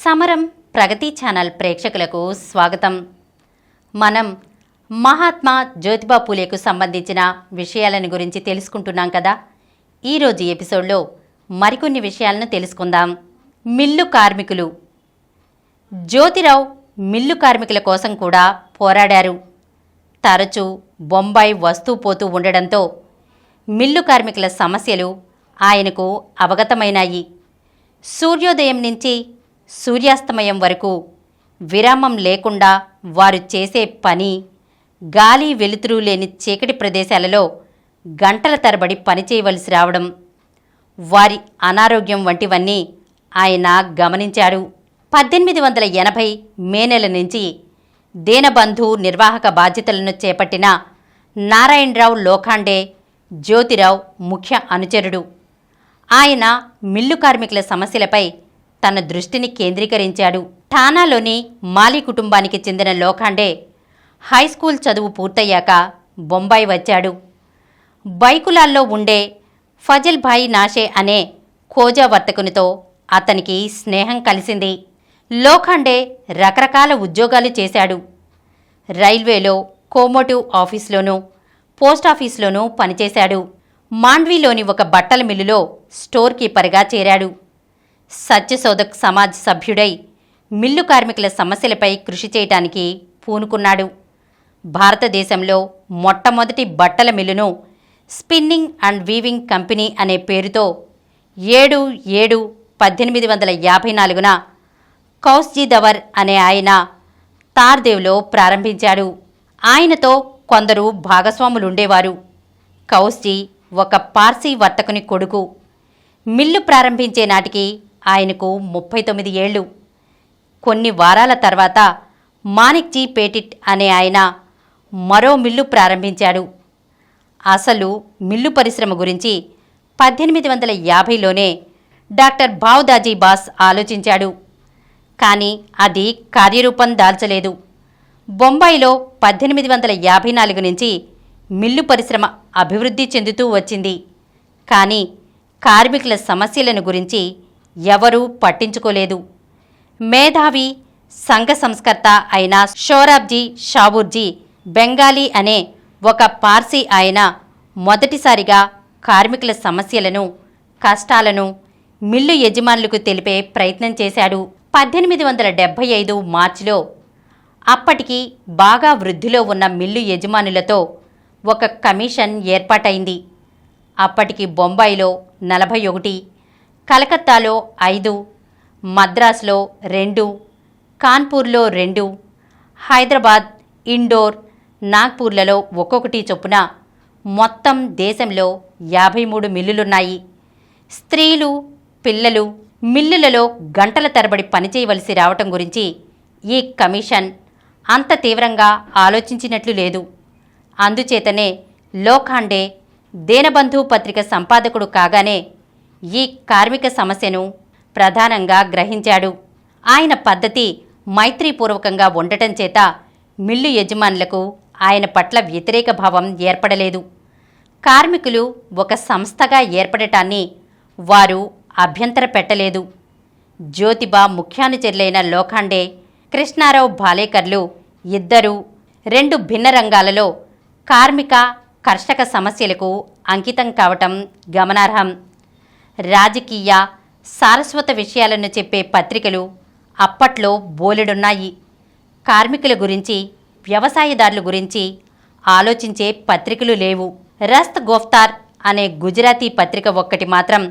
సమరం ప్రగతి ఛానల్ ప్రేక్షకులకు స్వాగతం. మనం మహాత్మా జ్యోతిబా పూలేకు సంబంధించిన విషయాలను గురించి తెలుసుకుంటున్నాం కదా. ఈరోజు ఎపిసోడ్లో మరికొన్ని విషయాలను తెలుసుకుందాం. మిల్లు కార్మికులు. జ్యోతిరావు మిల్లు కార్మికుల కోసం కూడా పోరాడారు. తరచూ బొంబాయి వస్తూ పోతూ ఉండడంతో మిల్లు కార్మికుల సమస్యలు ఆయనకు అవగతమైనాయి. సూర్యోదయం నుంచి సూర్యాస్తమయం వరకు విరామం లేకుండా వారు చేసే పని, గాలి వెలుతురు లేని చీకటి ప్రదేశాలలో గంటల తరబడి పనిచేయవలసి రావడం, వారి అనారోగ్యం వంటివన్నీ ఆయన గమనించారు. 1880 మే నెల నుంచి దీనబంధు నిర్వాహక బాధ్యతలను చేపట్టిన నారాయణరావు లోఖండే జ్యోతిరావు ముఖ్య అనుచరుడు. ఆయన మిల్లు కార్మికుల సమస్యలపై తన దృష్టిని కేంద్రీకరించాడు. ఠానాలోని మాలీ కుటుంబానికి చెందిన లోఖండే హైస్కూల్ చదువు పూర్తయ్యాక బొంబాయి వచ్చాడు. బైకులాల్లో ఉండే ఫజల్ భాయ్ నాషే అనే ఖోజా వర్తకునితో అతనికి స్నేహం కలిసింది. లోఖండే రకరకాల ఉద్యోగాలు చేశాడు. రైల్వేలో కోమోటివ్ ఆఫీస్లోనూ పోస్టాఫీస్లోనూ పనిచేశాడు. మాండ్వీలోని ఒక బట్టల మిల్లులో స్టోర్ కీపర్గా చేరాడు. సత్యశోధక్ సమాజ్ సభ్యుడై మిల్లు కార్మికుల సమస్యలపై కృషి చేయటానికి పూనుకున్నాడు. భారతదేశంలో మొట్టమొదటి బట్టల మిల్లును స్పిన్నింగ్ అండ్ వీవింగ్ కంపెనీ అనే పేరుతో 7/7/1854న కౌస్జీ దవర్ అనే ఆయన తార్దేవ్లో ప్రారంభించాడు. ఆయనతో కొందరు భాగస్వాములుండేవారు. కౌస్జీ ఒక పార్సీ వర్తకుని కొడుకు. మిల్లు ప్రారంభించే నాటికి ఆయనకు 39 ఏళ్లు. కొన్ని వారాల తర్వాత మాణిక్జీ పేటిట్ అనే ఆయన మరో మిల్లు ప్రారంభించాడు. అసలు మిల్లు పరిశ్రమ గురించి 1850లోనే డాక్టర్ భావ్దాజీ బాస్ ఆలోచించాడు. కానీ అది కార్యరూపం దాల్చలేదు. బొంబాయిలో 1854 నుంచి మిల్లు పరిశ్రమ అభివృద్ధి చెందుతూ వచ్చింది. కానీ కార్మికుల సమస్యలను గురించి ఎవరూ పట్టించుకోలేదు. మేధావి సంఘ సంస్కర్త అయిన షోరాబ్జీ షాబూర్జీ బెంగాలీ అనే ఒక పార్సీ ఆయన మొదటిసారిగా కార్మికుల సమస్యలను, కష్టాలను మిల్లు యజమానులకు తెలిపే ప్రయత్నం చేశాడు. 1875 మార్చిలో అప్పటికి బాగా వృద్ధిలో ఉన్న మిల్లు యజమానులతో ఒక కమిషన్ ఏర్పాటైంది. అప్పటికి బొంబాయిలో 41, కలకత్తాలో 5, మద్రాసులో 2, కాన్పూర్లో 2, హైదరాబాద్, ఇండోర్, నాగ్పూర్లలో ఒక్కొక్కటి చొప్పున మొత్తం దేశంలో 53 మిల్లులున్నాయి. స్త్రీలు, పిల్లలు మిల్లులలో గంటల తరబడి పనిచేయవలసి రావటం గురించి ఈ కమిషన్ అంత తీవ్రంగా ఆలోచించినట్లు లేదు. అందుచేతనే లోఖండే దీనబంధు పత్రిక సంపాదకుడు కాగానే ఈ కార్మిక సమస్యను ప్రధానంగా గ్రహించాడు. ఆయన పద్ధతి మైత్రీపూర్వకంగా ఉండటం చేత మిల్లు యజమానులకు ఆయన పట్ల వ్యతిరేక భావం ఏర్పడలేదు. కార్మికులు ఒక సంస్థగా ఏర్పడటాన్ని వారు అభ్యంతర పెట్టలేదు. జ్యోతిబా ముఖ్యానుచరులైన లోఖండే, కృష్ణారావు భాలేకర్లు ఇద్దరూ 2 భిన్న రంగాలలో కార్మిక, కర్షక సమస్యలకు అంకితం కావటం గమనార్హం. రాజకీయ, సారస్వత విషయాలను చెప్పే పత్రికలు అప్పట్లో బోలెడున్నాయి. కార్మికుల గురించి, వ్యవసాయదారుల గురించి ఆలోచించే పత్రికలు లేవు. రస్త్ గోఫ్తార్ అనే గుజరాతీ పత్రిక ఒక్కటి మాత్రం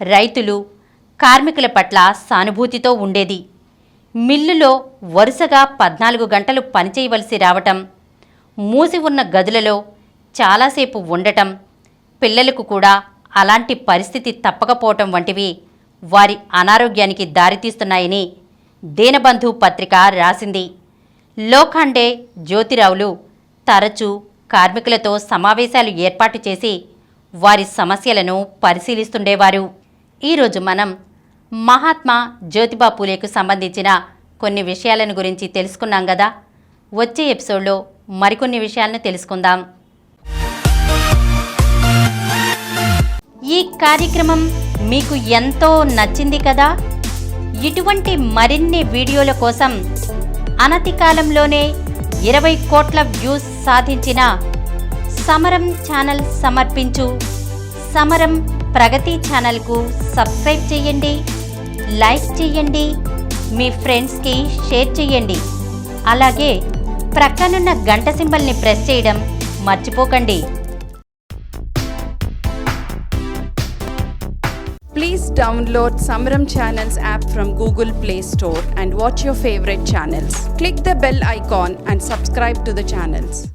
రైతులు, కార్మికుల పట్ల సానుభూతితో ఉండేది. మిల్లులో వరుసగా 14 గంటలు పనిచేయవలసి రావటం, మూసి ఉన్న గదులలో చాలాసేపు ఉండటం, పిల్లలకు కూడా అలాంటి పరిస్థితి తప్పకపోవటం వంటివి వారి అనారోగ్యానికి దారితీస్తున్నాయని దీనబంధు పత్రిక రాసింది. లోఖండే, జ్యోతిరావులు తరచూ కార్మికులతో సమావేశాలు ఏర్పాటు చేసి వారి సమస్యలను పరిశీలిస్తుండేవారు. ఈరోజు మనం మహాత్మా జ్యోతిబా పూలేకు సంబంధించిన కొన్ని విషయాలను గురించి తెలుసుకున్నాం కదా. వచ్చే ఎపిసోడ్లో మరికొన్ని విషయాలను తెలుసుకుందాం. ఈ కార్యక్రమం మీకు ఎంతో నచ్చింది కదా. ఇటువంటి మరిన్ని వీడియోల కోసం అనతి కాలంలోనే 20 కోట్ల వ్యూస్ సాధించిన సమరం ఛానల్ సమర్పించు సమరం ప్రగతి ఛానల్కు సబ్స్క్రైబ్ చేయండి, లైక్ చేయండి, మీ ఫ్రెండ్స్కి షేర్ చేయండి. అలాగే ప్రక్కనున్న గంట సింబల్ని ప్రెస్ చేయడం మర్చిపోకండి. Please download Samaram Channels app from Google Play Store and watch your favorite channels. Click the bell icon and subscribe to the channels.